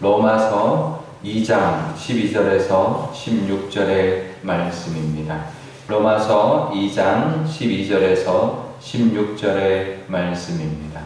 로마서 2장 12절에서 16절의 말씀입니다. 로마서 2장 12절에서 16절의 말씀입니다.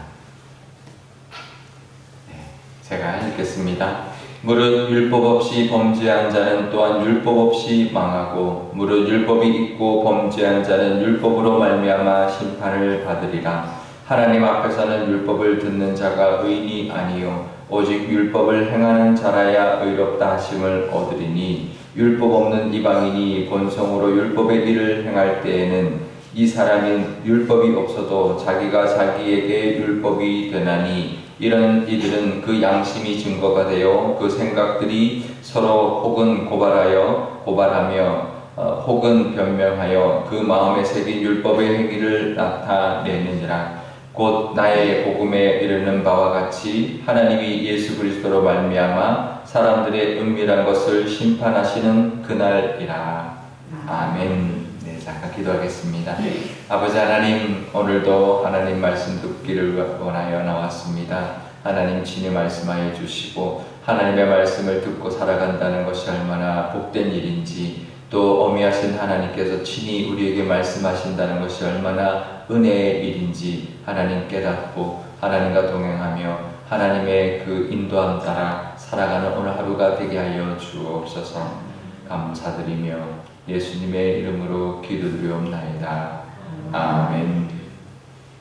제가 읽겠습니다. 무릇 율법 없이 범죄한 자는 또한 율법 없이 망하고 무릇 율법이 있고 범죄한 자는 율법으로 말미암아 심판을 받으리라. 하나님 앞에서는 율법을 듣는 자가 의인이 아니요 오직 율법을 행하는 자라야 의롭다 하심을 얻으리니 율법 없는 이방인이 본성으로 율법의 일을 행할 때에는 이 사람인 율법이 없어도 자기가 자기에게 율법이 되나니 이런 이들은 그 양심이 증거가 되어 그 생각들이 서로 혹은 고발하며 혹은 변명하여 그 마음에 새긴 율법의 행위를 나타내느니라. 곧 나의 복음에 이르는 바와 같이 하나님이 예수 그리스도로 말미암아 사람들의 은밀한 것을 심판하시는 그날이라. 아멘. 네, 잠깐 기도하겠습니다. 아버지 하나님, 오늘도 하나님 말씀 듣기를 원하여 나왔습니다. 하나님 친히 말씀하여 주시고 하나님의 말씀을 듣고 살아간다는 것이 얼마나 복된 일인지, 또 어미하신 하나님께서 친히 우리에게 말씀하신다는 것이 얼마나 은혜의 일인지 하나님 깨닫고 하나님과 동행하며 하나님의 그 인도함 따라 살아가는 오늘 하루가 되게 하여 주옵소서. 감사드리며 예수님의 이름으로 기도드리옵나이다. 아멘.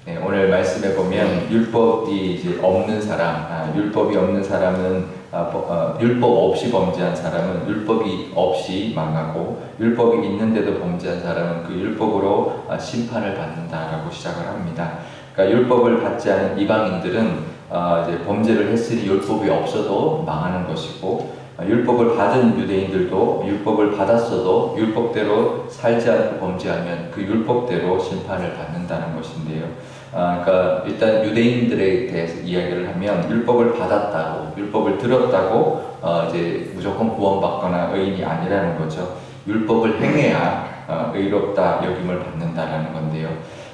네, 오늘 말씀에 보면 율법이 이제 없는 사람, 율법이 없는 사람은 율법 없이 범죄한 사람은 율법이 없이 망하고 율법이 있는데도 범죄한 사람은 그 율법으로 심판을 받는다라고 시작을 합니다. 그러니까 율법을 받지 않은 이방인들은 이제 범죄를 했으니 율법이 없어도 망하는 것이고, 율법을 받은 유대인들도 율법을 받았어도 율법대로 살지 않고 범죄하면 그 율법대로 심판을 받는다는 것인데요. 그러니까 일단 유대인들에 대해서 이야기를 하면 율법을 받았다고, 율법을 들었다고 이제 무조건 구원받거나 의인이 아니라는 거죠. 율법을 행해야 의롭다 여김을 받는다라는 건데요.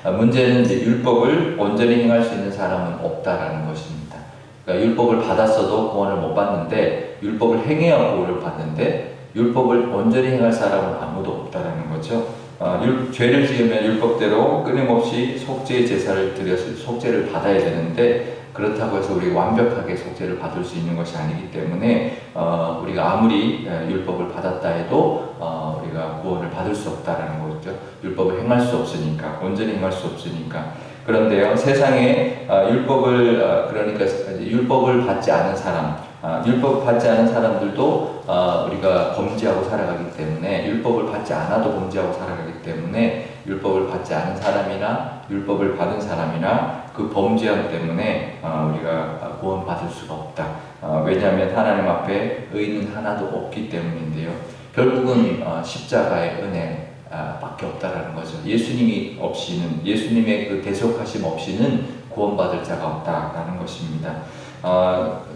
문제는 이제 율법을 온전히 행할 수 있는 사람은 없다라는 것입니다. 그러니까 율법을 받았어도 구원을 못 받는데 율법을 행해야 구원을 받는데 율법을 온전히 행할 사람은 아무도 없다라는 거죠. 죄를 지으면 율법대로 끊임없이 속죄의 제사를 드려서 속죄를 받아야 되는데, 그렇다고 해서 우리가 완벽하게 속죄를 받을 수 있는 것이 아니기 때문에 우리가 아무리 율법을 받았다 해도 우리가 구원을 받을 수 없다라는 거죠. 율법을 행할 수 없으니까, 온전히 행할 수 없으니까. 그런데요, 세상에 그러니까 율법을 받지 않은 사람, 율법 받지 않은 사람들도 우리가 범죄하고 살아가기 때문에, 율법을 받지 않아도 범죄하고 살아가기 때문에 율법을 받지 않은 사람이나 율법을 받은 사람이나 그 범죄함 때문에 우리가 구원받을 수가 없다. 왜냐하면 하나님 앞에 의인은 하나도 없기 때문인데요. 결국은 십자가의 은혜 밖에 없다라는 거죠. 예수님이 없이는, 예수님의 그 대속하심 없이는 구원받을 자가 없다라는 것입니다.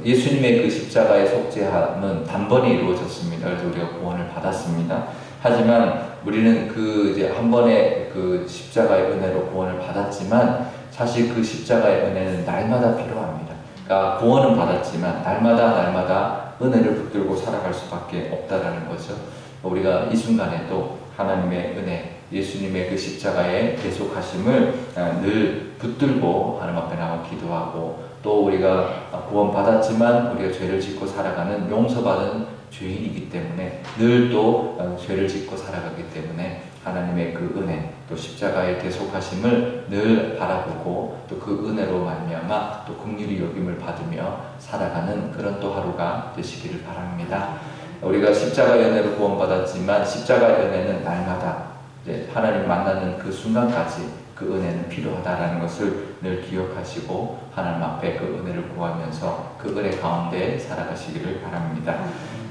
예수님의 그 십자가의 속죄함은 단번에 이루어졌습니다. 그래서 우리가 구원을 받았습니다. 하지만 우리는 그 이제 한 번의 그 십자가의 은혜로 구원을 받았지만 사실 그 십자가의 은혜는 날마다 필요합니다. 그러니까 구원은 받았지만 날마다 은혜를 붙들고 살아갈 수밖에 없다라는 거죠. 우리가 이 순간에도 하나님의 은혜, 예수님의 그 십자가의 대속하심을 늘 붙들고 하나님 앞에 나와 기도하고, 또 우리가 구원받았지만 우리가 죄를 짓고 살아가는 용서받은 죄인이기 때문에 늘 또 죄를 짓고 살아가기 때문에 하나님의 그 은혜, 또 십자가의 대속하심을 늘 바라보고 또 그 은혜로 말미암아 또 긍휼히 여김을 받으며 살아가는 그런 또 하루가 되시기를 바랍니다. 우리가 십자가의 은혜로 구원받았지만 십자가의 은혜는 날마다 이제 하나님 만나는 그 순간까지 그 은혜는 필요하다라는 것을 늘 기억하시고 하나님 앞에 그 은혜를 구하면서 그 은혜 가운데 살아가시기를 바랍니다.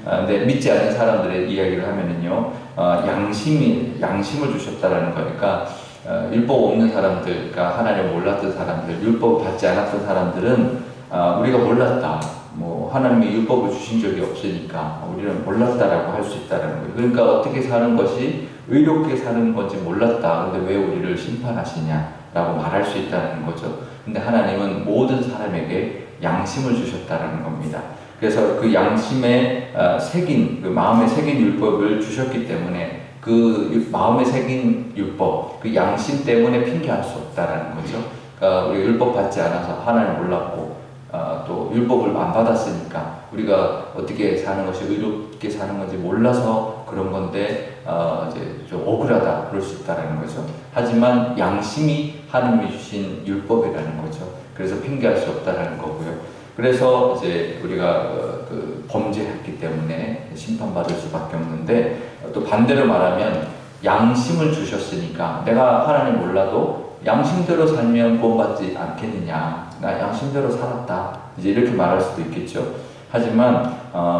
근데 믿지 않는 사람들의 이야기를 하면은요, 양심을 주셨다라는 거니까 율법 없는 사람들, 그러니까 하나님을 몰랐던 사람들, 율법 받지 않았던 사람들은 우리가 몰랐다. 하나님이 율법을 주신 적이 없으니까 우리는 몰랐다라고 할 수 있다는 거예요. 그러니까 어떻게 사는 것이 의롭게 사는 건지 몰랐다. 근데 왜 우리를 심판하시냐라고 말할 수 있다는 거죠. 근데 하나님은 모든 사람에게 양심을 주셨다는 겁니다. 그래서 그 양심에 새긴 그 마음에 새긴 율법을 주셨기 때문에 그 마음에 새긴 율법, 그 양심 때문에 핑계할 수 없다라는 거죠. 그러니까 우리가 율법 받지 않아서 하나님 몰랐고 또 율법을 안 받았으니까 우리가 어떻게 사는 것이 의롭게 사는 건지 몰라서 그런 건데 이제 좀 억울하다 그럴 수 있다라는 거죠. 하지만 양심이 하나님이 주신 율법이라는 거죠. 그래서 핑계할 수 없다라는 거고요. 그래서 이제 우리가 그 범죄했기 때문에 심판받을 수밖에 없는데 또 반대로 말하면 양심을 주셨으니까 내가 하나님 몰라도 양심대로 살면 구원받지 않겠느냐, 나 양심대로 살았다 이제 이렇게 말할 수도 있겠죠. 하지만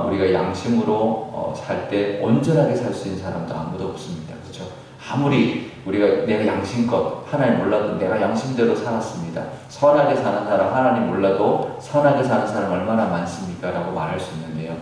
우리가 양심으로 살 때 온전하게 살 수 있는 사람도 아무도 없습니다. 그렇죠? 아무리 우리가 내가 양심껏 하나님 몰라도 내가 양심대로 살았습니다. 선하게 사는 사람 하나님 몰라도 선하게 사는 사람 얼마나 많습니까? 라고 말할 수 있는데요.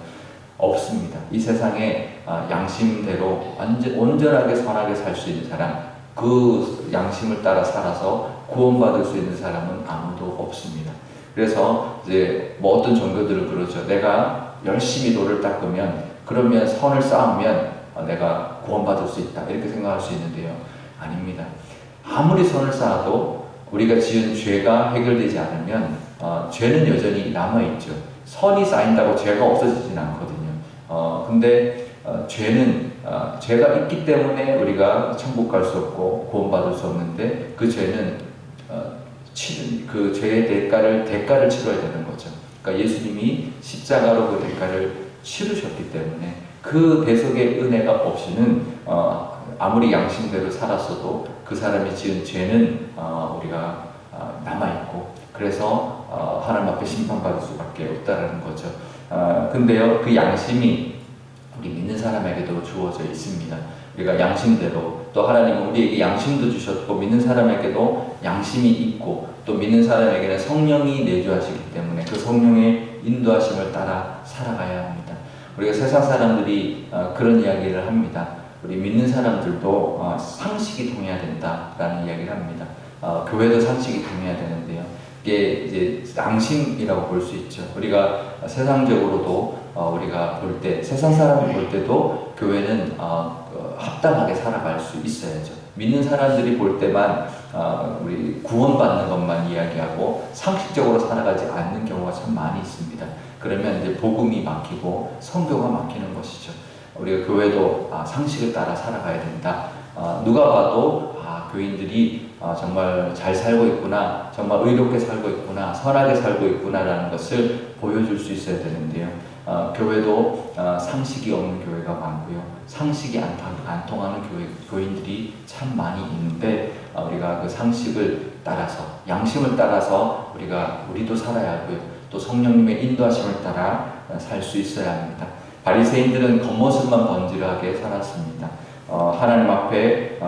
없습니다. 이 세상에 양심대로 온전하게 선하게 살 수 있는 사람, 그 양심을 따라 살아서 구원받을 수 있는 사람은 아무도 없습니다. 그래서 이제 뭐 어떤 종교들은 그러죠. 내가 열심히 돌을 닦으면 그러면 선을 쌓으면 내가 구원받을 수 있다 이렇게 생각할 수 있는데요. 아닙니다. 아무리 선을 쌓아도 우리가 지은 죄가 해결되지 않으면 죄는 여전히 남아있죠. 선이 쌓인다고 죄가 없어지진 않거든요. 근데 죄는 죄가 있기 때문에 우리가 천국 갈 수 없고 구원받을 수 없는데 그 죄는 그 죄의 대가를 치러야 되는 거죠. 그러니까 예수님이 십자가로 그 대가를 치르셨기 때문에 그 대속의 은혜가 없이는 아무리 양심대로 살았어도 그 사람이 지은 죄는 우리가 남아있고 그래서 하나님 앞에 심판받을 수밖에 없다는 거죠. 근데요, 그 양심이 우리 믿는 사람에게도 주어져 있습니다. 우리가 양심대로 또 하나님은 우리에게 양심도 주셨고 믿는 사람에게도 양심이 있고 또 믿는 사람에게는 성령이 내주하시기 때문에 그 성령의 인도하심을 따라 살아가야 합니다. 우리가 세상 사람들이 그런 이야기를 합니다. 우리 믿는 사람들도 상식이 통해야 된다라는 이야기를 합니다. 교회도 상식이 통해야 되는데요. 이게 이제 양심이라고 볼 수 있죠. 우리가 세상적으로도 우리가 볼 때, 세상 사람이 볼 때도 교회는 합당하게 살아갈 수 있어야죠. 믿는 사람들이 볼 때만 우리 구원받는 것만 이야기하고 상식적으로 살아가지 않는 경우가 참 많이 있습니다. 그러면 이제 복음이 막히고 성교가 막히는 것이죠. 우리가 교회도 상식을 따라 살아가야 된다. 누가 봐도 교인들이 정말 잘 살고 있구나, 정말 의롭게 살고 있구나, 선하게 살고 있구나라는 것을 보여줄 수 있어야 되는데요. 교회도 상식이 없는 교회가 많고요. 상식이 안 통하는 교인들이 참 많이 있는데 우리가 그 상식을 따라서, 양심을 따라서 우리도 살아야 하고요. 또 성령님의 인도하심을 따라 살 수 있어야 합니다. 바리새인들은 겉모습만 번지르하게 살았습니다. 하나님 앞에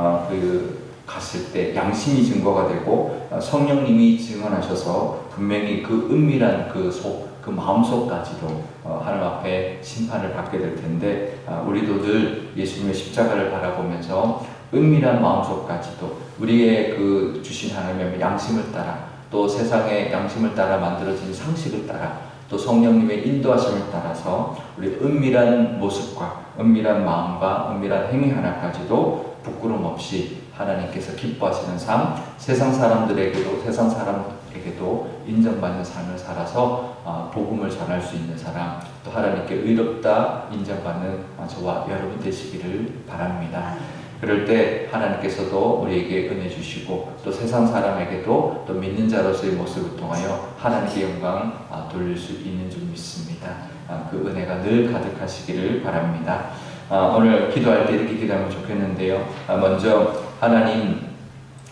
갔을 때 양심이 증거가 되고 성령님이 증언하셔서 분명히 그 은밀한 그 마음속까지도 하나님 앞에 심판을 받게 될 텐데 우리도 늘 예수님의 십자가를 바라보면서 은밀한 마음속까지도 우리의 그 주신 하나님의 양심을 따라 또 세상의 양심을 따라 만들어진 상식을 따라 또 성령님의 인도하심을 따라서 우리 은밀한 모습과 은밀한 마음과 은밀한 행위 하나까지도 부끄럼 없이 하나님께서 기뻐하시는 삶, 세상 사람에게도 인정받는 삶을 살아서 복음을 전할 수 있는 사람, 또 하나님께 의롭다 인정받는 저와 여러분 되시기를 바랍니다. 그럴 때 하나님께서도 우리에게 은혜 주시고 또 세상 사람에게도 또 믿는 자로서의 모습을 통하여 하나님께 영광 돌릴 수 있는 줄 믿습니다. 그 은혜가 늘 가득하시기를 바랍니다. 오늘 기도할 때 이렇게 기도하면 좋겠는데요. 먼저 하나님,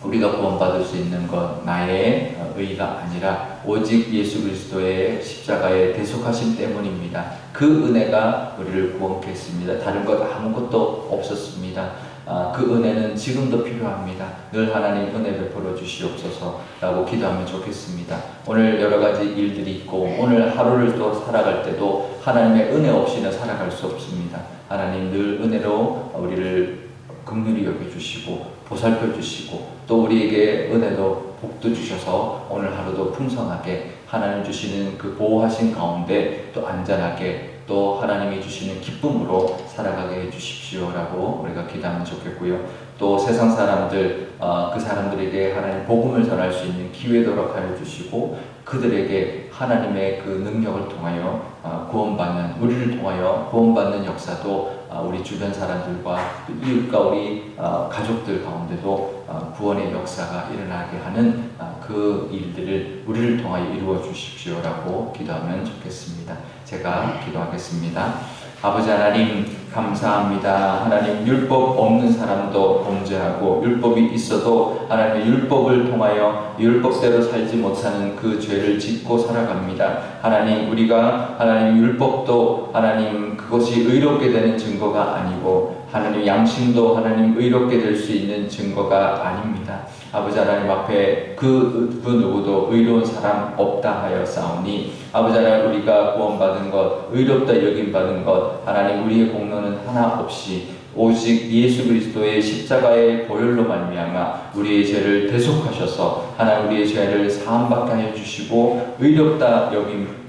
우리가 구원받을 수 있는 것 나의 의가 아니라 오직 예수 그리스도의 십자가의 대속하심 때문입니다. 그 은혜가 우리를 구원케 했습니다. 다른 것 아무것도 없었습니다. 그 은혜는 지금도 필요합니다. 늘 하나님 은혜 베풀어 주시옵소서 라고 기도하면 좋겠습니다. 오늘 여러 가지 일들이 있고 오늘 하루를 또 살아갈 때도 하나님의 은혜 없이는 살아갈 수 없습니다. 하나님 늘 은혜로 우리를 긍휼히 여겨주시고 보살펴 주시고 또 우리에게 은혜도 복도 주셔서 오늘 하루도 풍성하게 하나님 주시는 그 보호하신 가운데 또 안전하게 또 하나님이 주시는 기쁨으로 살아가게 해주십시오라고 우리가 기도하면 좋겠고요. 또 세상 사람들 그 사람들에게 하나님 복음을 전할 수 있는 기회도 허락하여 주시고 그들에게 하나님의 그 능력을 통하여 구원받는 우리를 통하여 구원받는 역사도 우리 주변 사람들과 이웃과 우리 가족들 가운데도 구원의 역사가 일어나게 하는 그 일들을 우리를 통하여 이루어 주십시오라고 기도하면 좋겠습니다. 제가 기도하겠습니다. 아버지 하나님 감사합니다. 하나님 율법 없는 사람도 범죄하고 율법이 있어도 하나님의 율법을 통하여 율법대로 살지 못하는 그 죄를 짓고 살아갑니다. 하나님 우리가 하나님 율법도 하나님 그것이 의롭게 되는 증거가 아니고 하나님 양심도 하나님 의롭게 될 수 있는 증거가 아닙니다. 아버지 하나님 앞에 그 누구도 의로운 사람 없다 하여 싸우니 아버지 하나님 우리가 구원받은 것 의롭다 여김받은 것 하나님 우리의 공로는 하나 없이 오직 예수 그리스도의 십자가의 보혈로 말미암아 우리의 죄를 대속하셔서 하나님 우리의 죄를 사함받게 하여 주시고 의롭다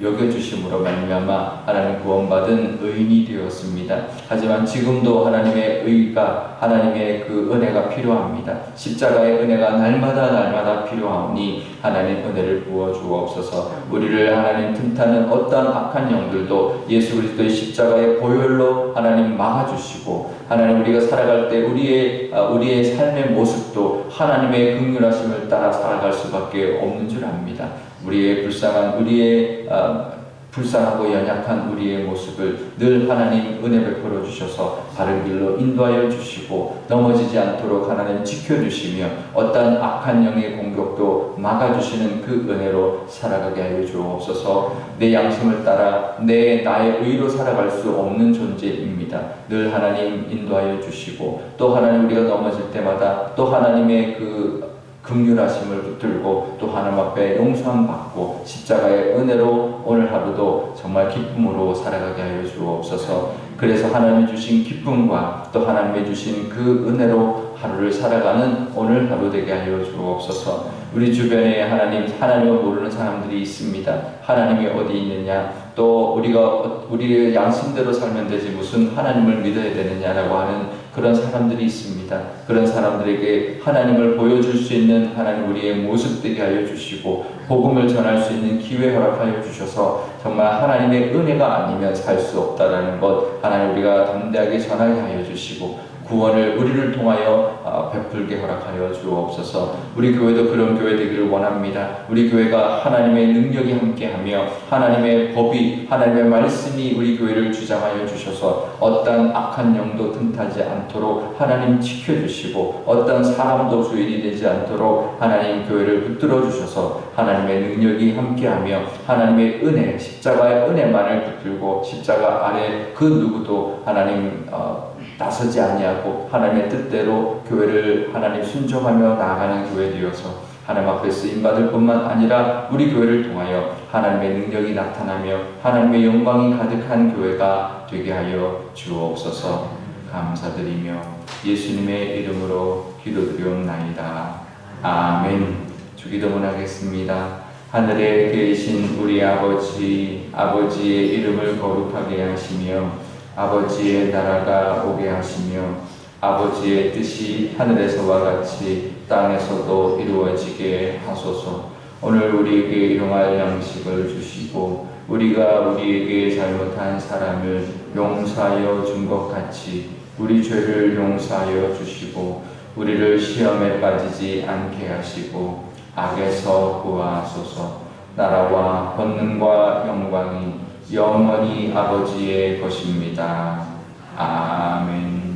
여겨주심으로 말미암아 하나님 구원받은 의인이 되었습니다. 하지만 지금도 하나님의 의가 하나님의 그 은혜가 필요합니다. 십자가의 은혜가 날마다 필요하오니 하나님 은혜를 부어 주옵소서. 우리를 하나님 틈타는 어떠한 악한 영들도 예수 그리스도의 십자가의 보혈로 하나님 막아주시고 하나님 우리가 살아갈 때 우리의 삶의 모습도 하나님의 긍휼하심을 따라 살아갈 수밖에 없는 줄 압니다. 우리의 불쌍하고 연약한 우리의 모습을 늘 하나님 은혜 베풀어 주셔서 바른 길로 인도하여 주시고 넘어지지 않도록 하나님 지켜주시며 어떠한 악한 영의 공격도 막아주시는 그 은혜로 살아가게 하여 주옵소서. 내 양심을 따라 나의 의로 살아갈 수 없는 존재입니다. 늘 하나님 인도하여 주시고 또 하나님 우리가 넘어질 때마다 또 하나님의 그 긍휼하심을 붙들고 또 하나님 앞에 용서함 받고 십자가의 은혜로 오늘 하루도 정말 기쁨으로 살아가게 하여 주옵소서. 그래서 하나님이 주신 기쁨과 또 하나님이 주신 그 은혜로 하루를 살아가는 오늘 하루 되게 하여 주옵소서. 우리 주변에 하나님을 모르는 사람들이 있습니다. 하나님이 어디 있느냐, 또 우리의 양심대로 살면 되지 무슨 하나님을 믿어야 되느냐라고 하는 그런 사람들이 있습니다. 그런 사람들에게 하나님을 보여줄 수 있는 하나님 우리의 모습 되게 하여 주시고 복음을 전할 수 있는 기회 허락하여 주셔서 정말 하나님의 은혜가 아니면 살 수 없다라는 것 하나님 우리가 담대하게 전하게 하여 주시고 구원을 우리를 통하여 베풀게 허락하여 주옵소서. 우리 교회도 그런 교회 되기를 원합니다. 우리 교회가 하나님의 능력이 함께하며 하나님의 법이 하나님의 말씀이 우리 교회를 주장하여 주셔서 어떠한 악한 영도 틈타지 않도록 하나님 지켜주시고 어떠한 사람도 주인이 되지 않도록 하나님 교회를 붙들어 주셔서 하나님의 능력이 함께하며 하나님의 은혜 십자가의 은혜만을 붙들고 십자가 아래 그 누구도 하나님 나서지 아니하고 하나님의 뜻대로 교회를 하나님 순종하며 나아가는 교회 되어서 하나님 앞에 쓰임받을 뿐만 아니라 우리 교회를 통하여 하나님의 능력이 나타나며 하나님의 영광이 가득한 교회가 되게 하여 주옵소서. 감사드리며 예수님의 이름으로 기도드리옵나이다. 아멘. 주기도문 하겠습니다. 하늘에 계신 우리 아버지의 이름을 거룩하게 하시며 아버지의 나라가 오게 하시며 아버지의 뜻이 하늘에서와 같이 땅에서도 이루어지게 하소서. 오늘 우리에게 일용할 양식을 주시고 우리가 우리에게 잘못한 사람을 용서하여 준 것 같이 우리 죄를 용서하여 주시고 우리를 시험에 빠지지 않게 하시고 악에서 구하소서. 나라와 권능과 영광이 영원히 아버지의 것입니다. 아멘.